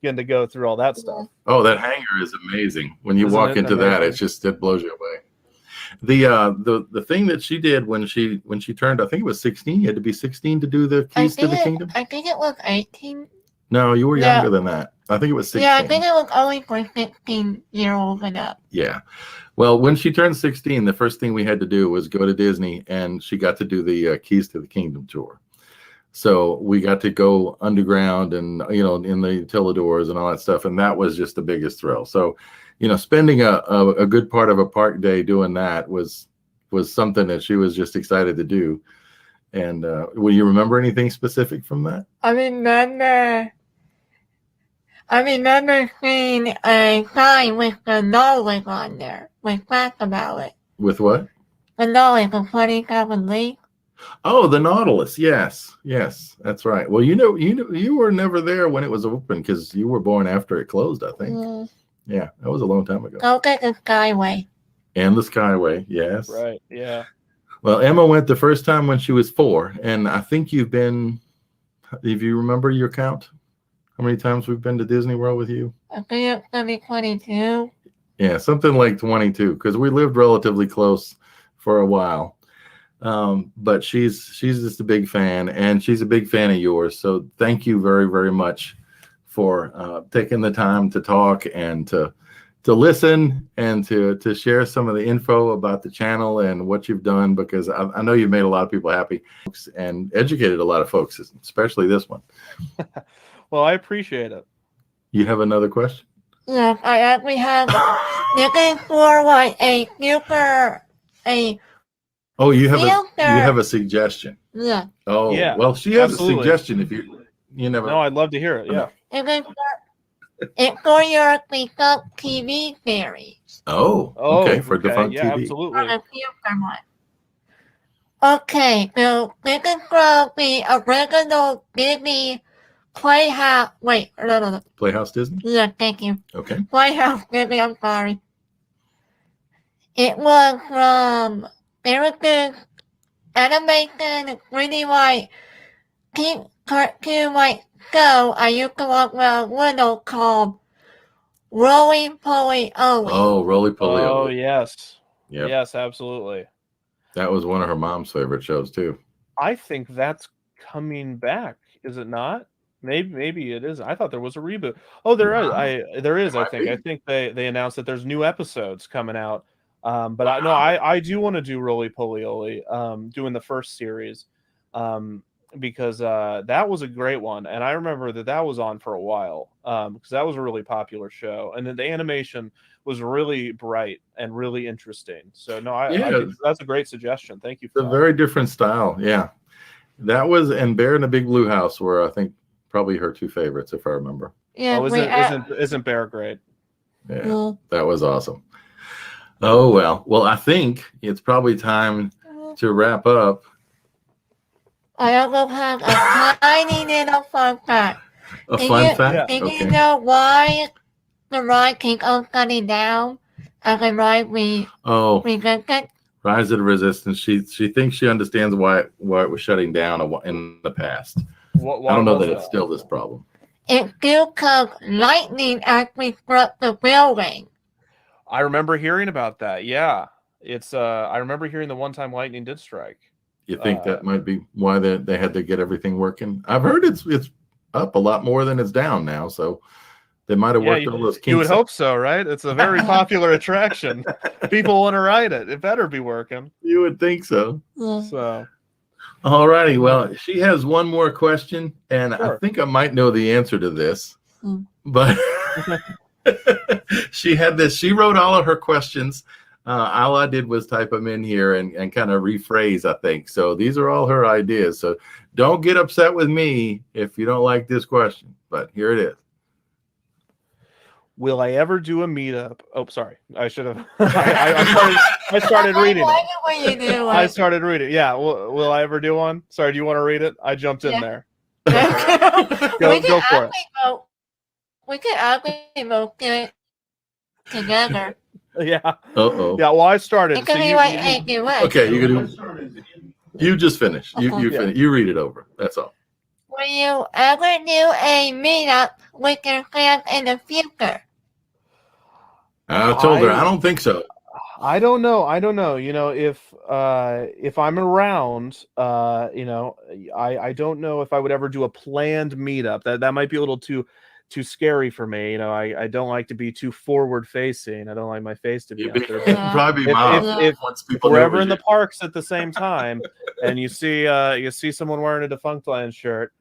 getting to go through all that stuff. Oh, that hangar is amazing. When you Isn't walk it into that, amazing? it blows you away. The thing that she did when she turned, I think it was 16. You had to be 16 to do the keys to the kingdom. I think it was 18. No, you were Yeah. younger than that. I think it was 16. Yeah, I think it was only for 16-year-olds and up. Yeah. Well, when she turned 16, the first thing we had to do was go to Disney, and she got to do the Keys to the Kingdom tour. So we got to go underground and, in the utilidors and all that stuff. And that was just the biggest thrill. So, spending a good part of a park day doing that was something that she was just excited to do. And will you remember anything specific from that? I remember seeing a sign with the knowledge on there, with facts about it. With what? The knowledge of 27 Leagues. Oh, the Nautilus. Yes, that's right. Well, you were never there when it was open because you were born after it closed, I think. Yeah, that was a long time ago. Go get the Skyway. And the Skyway, yes. Right, yeah. Well, Emma went the first time when she was 4, and I think you've been, if you remember your count, how many times we've been to Disney World with you? I think it's going to be 22. Yeah, something like 22, because we lived relatively close for a while. But she's just a big fan, and she's a big fan of yours. So thank you very, very much for taking the time to talk and to listen and to share some of the info about the channel and what you've done, because I know you've made a lot of people happy and educated a lot of folks, especially this one. Well, I appreciate it. You have another question? Yes, I actually have looking for like a future, Oh, you have a suggestion. yeah. Oh, Yeah, well, she has absolutely. a suggestion. If you never. No, I'd love to hear it. Yeah. It's for your defunct TV series. Oh, okay, for defunct yeah, TV. absolutely. For the future one. Okay, so looking for the original Disney Playhouse. Wait, no. Playhouse Disney. Yeah, thank you. Okay. Playhouse Disney. I'm sorry. It was from. There was this animation, really like pink cartoon like show I used to watch when I was little called Roly Poly Oly. Oh, Roly Poly. Oh, yes. Yep. Yes, absolutely. That was one of her mom's favorite shows too. I think that's coming back, is it not? Maybe it is. I thought there was a reboot. Oh, there is. There is. I think. I think they announced that there's new episodes coming out. But I do want to do Roly Poly Oly, doing the first series, because that was a great one, and I remember that was on for a while, because that was a really popular show, and then the animation was really bright and really interesting. So that's a great suggestion. Thank you. It's a very different style. Yeah, that was, and Bear in the Big Blue House were, I think, probably her 2 favorites, if I remember. Yeah, isn't Bear great? Yeah, that was awesome. Oh, well, I think it's probably time to wrap up. I also have a tiny little fun fact. A fun fact? Did Okay. you know why the ride keeps on shutting down as the ride resisted? Rise of the Resistance. She thinks she understands why it was shutting down in the past. I don't know that it's still this problem. It's still because lightning actually struck the building. I remember hearing about that. Yeah, it's. I remember hearing the one time lightning did strike. You think that might be why they had to get everything working? I've heard it's up a lot more than it's down now, so they might have worked all those kinks. You would hope so, right? It's a very popular attraction. People want to ride it. It better be working. You would think so. Yeah. So, all righty. Well, she has one more question, and sure. I think I might know the answer to this, but. She had this. She wrote all of her questions. All I did was type them in here and kind of rephrase, I think. So these are all her ideas. So don't get upset with me if you don't like this question. But here it is. Will I ever do a meetup? Oh, sorry. I should have. I started reading it. I started reading. Yeah. Will I ever do one? Sorry. Do you want to read it? I jumped in there. Go for it. We could actually both do it together. Yeah. Uh-oh. Yeah. Well, I started. It could be like okay, you just finish. You finish. You read it over. That's all. Will Will you ever do a meetup with your fans in the future? I told her, I don't think so. I don't know. You know, if I'm around, you know, I don't know if I would ever do a planned meetup. That might be a little too scary for me. You know, I don't like to be too forward facing. I don't like my face to be out there. But Probably if people we're know ever in you. the parks at the same time and you see someone wearing a Defunctland shirt,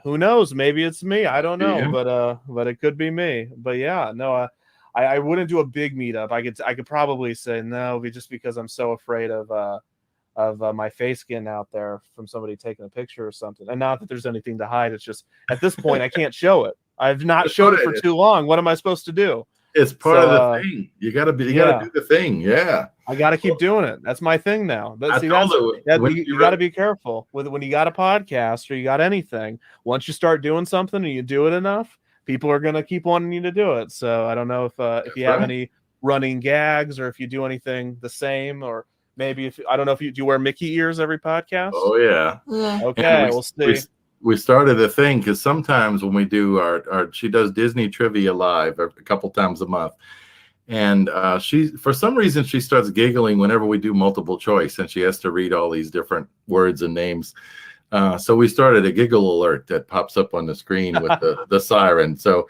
who knows? Maybe it's me. I don't know, Yeah. but it could be me. But yeah, no, I wouldn't do a big meetup. I could probably say no, just because I'm so afraid of my face getting out there from somebody taking a picture or something. And not that there's anything to hide. It's just at this point I can't show it. I've not showed it for too long. What am I supposed to do? It's part of the thing. You gotta do the thing. Yeah. I gotta keep doing it. That's my thing now. But see, you gotta be careful with when you got a podcast or you got anything. Once you start doing something and you do it enough, people are gonna keep wanting you to do it. So I don't know if you have any running gags or if you do anything the same, or maybe I don't know if you do wear Mickey ears every podcast. Oh yeah. Okay, we'll see. We started a thing because sometimes when we do our she does Disney trivia live a couple times a month, and she for some reason she starts giggling whenever we do multiple choice, and she has to read all these different words and names. So we started a giggle alert that pops up on the screen with the siren. So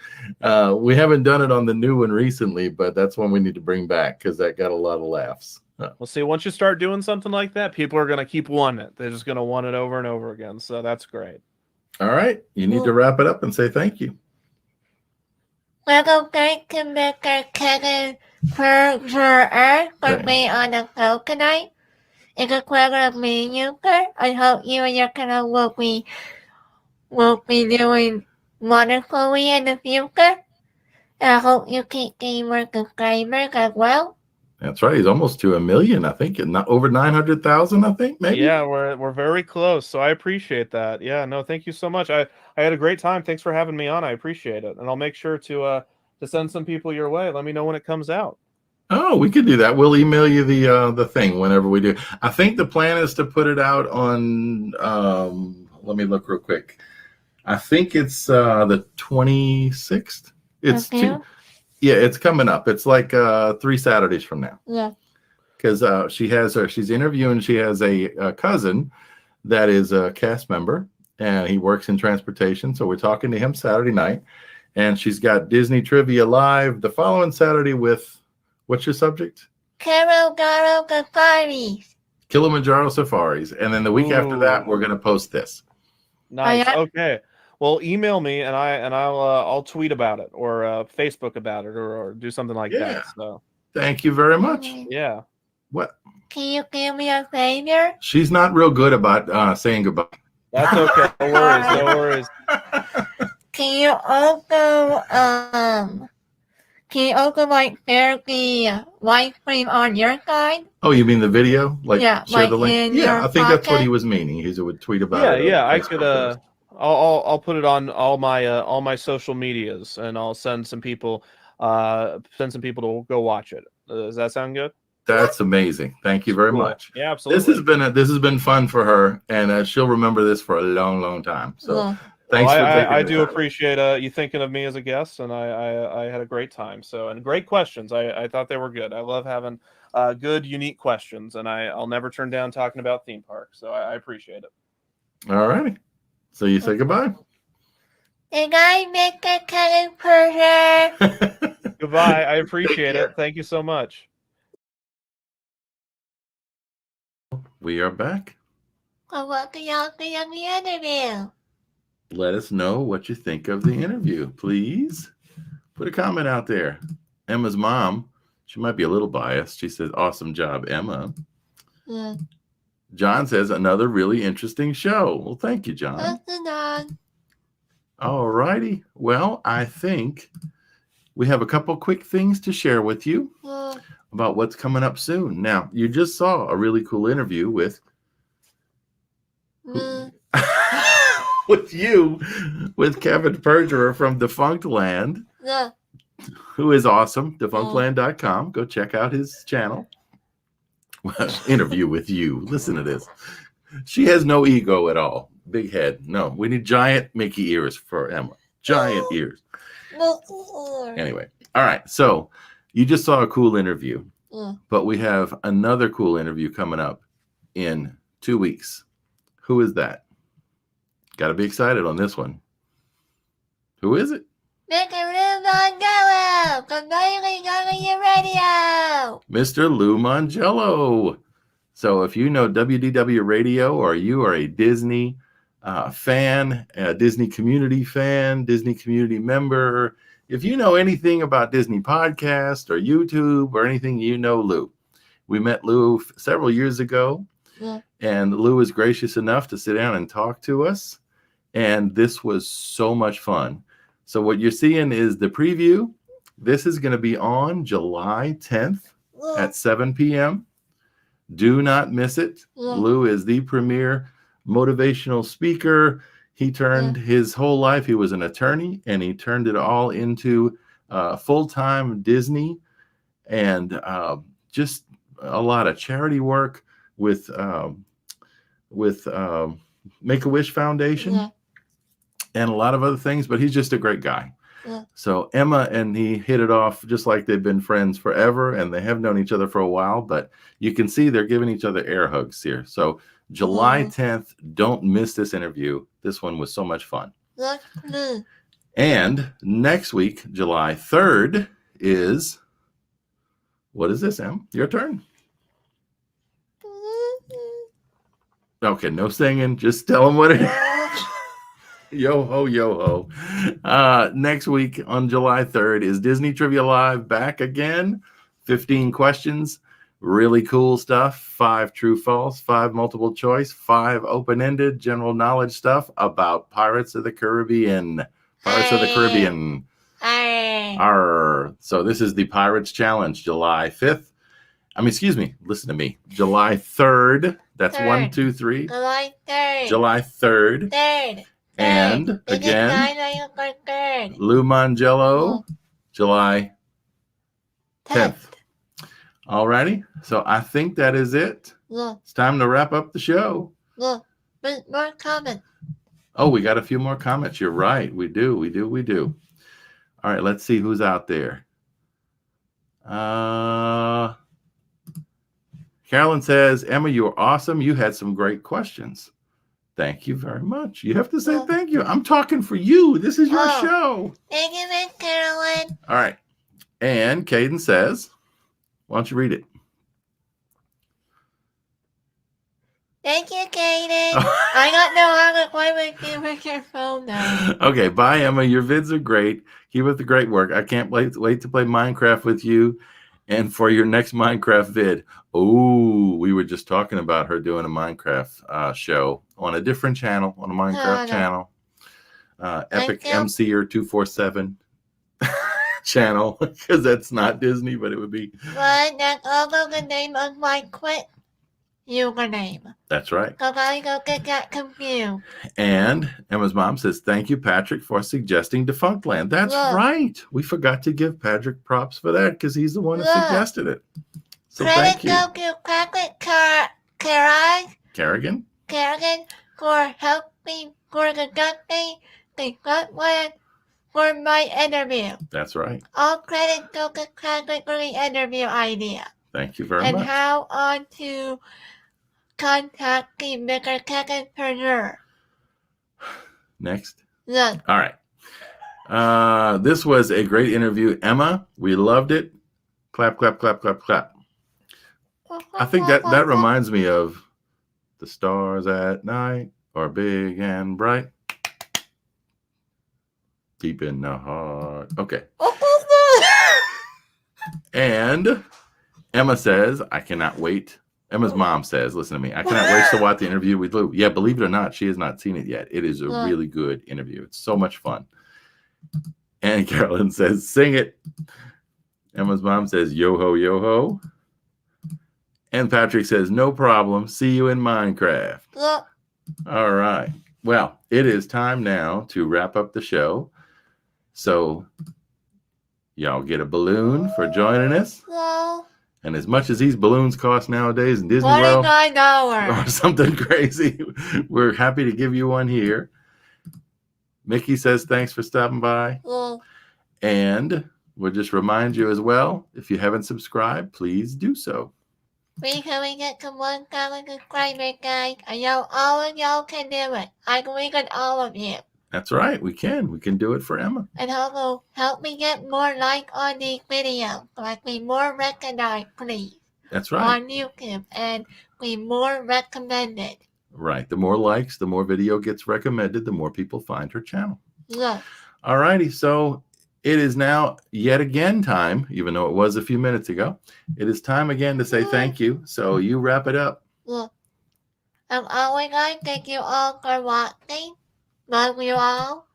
we haven't done it on the new one recently, but that's one we need to bring back because that got a lot of laughs. Well, see, once you start doing something like that, people are going to keep wanting it. They're just going to want it over and over again. So that's great. All right. You need to wrap it up and say thank you. Well, thank you, Mr. Kevin Perjurer, for being on the show tonight. It's a pleasure meeting you, sir. I hope you and your channel will be doing wonderfully in the future. I hope you keep getting more subscribers as well. That's right. He's almost to 1 million, I think. Not over 900,000, I think, maybe. Yeah, we're very close. So I appreciate that. Yeah, no, thank you so much. I had a great time. Thanks for having me on. I appreciate it. And I'll make sure to send some people your way. Let me know when it comes out. Oh, we could do that. We'll email you the thing whenever we do. I think the plan is to put it out on let me look real quick. I think it's the 26th. It's it's coming up. It's like 3 Saturdays from now. Yeah. Because she's interviewing, she has a cousin that is a cast member, and he works in transportation. So we're talking to him Saturday night, and she's got Disney Trivia Live the following Saturday with, what's your subject? Kilimanjaro Safaris. Kilimanjaro Safaris. And then the week after that, we're going to post this. Nice. Okay. Well, email me and I'll tweet about it or Facebook about it or do something like that. So thank you very much. Yeah. What? Can you do me a favor? She's not real good about saying goodbye. That's okay. No worries. No worries. Can you also like share the live stream on your side? Oh, you mean the video? Like share like the link? Yeah, I think that's what he was meaning. He would tweet about it. Yeah, I could I'll put it on all my social medias, and I'll send some people to go watch it. Does that sound good? That's amazing. Thank you very much. Yeah, absolutely. This has been fun for her, and she'll remember this for a long, long time. So thanks for taking I do appreciate you thinking of me as a guest, and I had a great time. So, and great questions. I thought they were good. I love having good, unique questions, and I'll never turn down talking about theme parks. So I appreciate it. All righty. So you say goodbye. Did I make a Kevin Perjurer? Goodbye. I appreciate it. Thank you so much. We are back. Well, what do y'all think of the interview? Let us know what you think of the interview, please. Put a comment out there. Emma's mom, she might be a little biased. She says, awesome job, Emma. Yeah. John says, another really interesting show. Well, thank you, John. That's done. All righty. Well, I think we have a couple quick things to share with you about what's coming up soon. Now, you just saw a really cool interview with Kevin Perjurer from Defunctland, who is awesome. Defunctland.com. Go check out his channel. Interview with you. Listen to this. She has no ego at all. big head. No, we need giant Mickey ears for Emma. Giant ears. Anyway, all right. So you just saw a cool interview, but we have another cool interview coming up in 2 weeks. Who is that? Got to be excited on this one. Who is it? Mr. Lou Mongello. So if you know WDW Radio, or you are a Disney fan, a Disney community fan, Disney community member, if you know anything about Disney podcast or YouTube or anything, you know Lou. We met Lou several years ago, and Lou was gracious enough to sit down and talk to us. And this was so much fun. So what you're seeing is the preview. This is going to be on July 10th at 7 p.m. Do not miss it. Lou is the premier motivational speaker. He turned his whole life, he was an attorney, and he turned it all into full-time Disney, and just a lot of charity work with Make-A-Wish Foundation and a lot of other things, but he's just a great guy. So Emma and he hit it off just like they've been friends forever, and they have known each other for a while, but you can see they're giving each other air hugs here. So July 10th, don't miss this interview. This one was so much fun. And next week, July 3rd is, what is this, Em? Your turn. Okay, no singing. Just tell them what it is. Yo ho, yo ho. Next week on July 3rd is Disney Trivia Live back again. 15 questions. Really cool stuff. 5 true, false, 5 multiple choice, 5 open-ended general knowledge stuff about Pirates of the Caribbean. Pirates of the Caribbean. Arr. So this is the Pirates Challenge, July 5th. Listen to me. July 3rd. That's 1, 2, 3. July 3rd. July 3rd. And again, Lou Mongello, July 10th. Alrighty, so I think that is it. It's time to wrap up the show. More comments. Oh, we got a few more comments. You're right. We do. All right, let's see who's out there. Carolyn says, Emma, you're awesome. You had some great questions. Thank you very much. You have to say thank you. I'm talking for you. This is your show. Thank you, Miss Carolyn. All right. And Caden says, why don't you read it? Thank you, Caden. I don't know how to play with your phone now. Okay, bye, Emma. Your vids are great. Keep up the great work. I can't wait to play Minecraft with you and for your next Minecraft vid. Oh, we were just talking about her doing a Minecraft show on a different channel, on a Minecraft channel. Epic MCer 247 channel, because that's not Disney, but it would be. But that's also the name of my Quit username. That's right. Because I don't get that confused. And Emma's mom says, thank you, Patrick, for suggesting Defunctland. That's right. We forgot to give Patrick props for that because he's the one who suggested it. So thank you. Patrick Kerrigan for helping for conducting the Defunctland for my interview. That's right. All credit to Patrick for the interview idea. Thank you very much. And how on to contact the Mr. Keckenpreneur. Next. Look. All right. This was a great interview, Emma. We loved it. Clap, clap, clap, clap, clap. I think that reminds me of the stars at night are big and bright. Deep in the heart. Okay. And Emma says, I cannot wait. Emma's mom says, listen to me. I cannot wait to watch the interview with Lou. Yeah, believe it or not, she has not seen it yet. It is a really good interview. It's so much fun. And Carolyn says, sing it. Emma's mom says, yo ho, yo ho. And Patrick says, no problem. See you in Minecraft. All right. Well, it is time now to wrap up the show. So y'all get a balloon for joining us. And as much as these balloons cost nowadays in Disney World, $49. or something crazy, we're happy to give you one here. Mickey says thanks for stopping by. Yeah. And we'll just remind you as well, if you haven't subscribed, please do so. We can get to 1,000 subscribers, guys. I know all of y'all can do it. I believe in all of you. That's right. We can. We can do it for Emma. And also help me get more likes on these videos so I can be more recognized, please. That's right. On YouTube and be more recommended. Right. The more likes, the more video gets recommended, the more people find her channel. Yes. All righty. So it is now yet again time, even though it was a few minutes ago. It is time again to say thank you. So you wrap it up. Yeah. Always, guys, thank you all for watching. Love you all.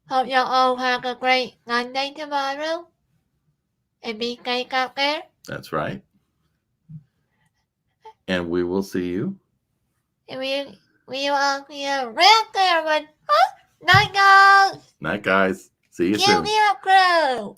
Hope you all have a great Sunday tomorrow. And be safe out there. That's right. And we will see you. And we all see you right there one. Night, guys. Night, guys. See you soon. Give me a crew.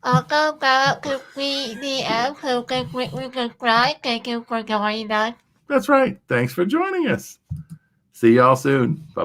Also, go to PDF who can quickly subscribe. Thank you for joining us. That's right. Thanks for joining us. See y'all soon. Bye-bye.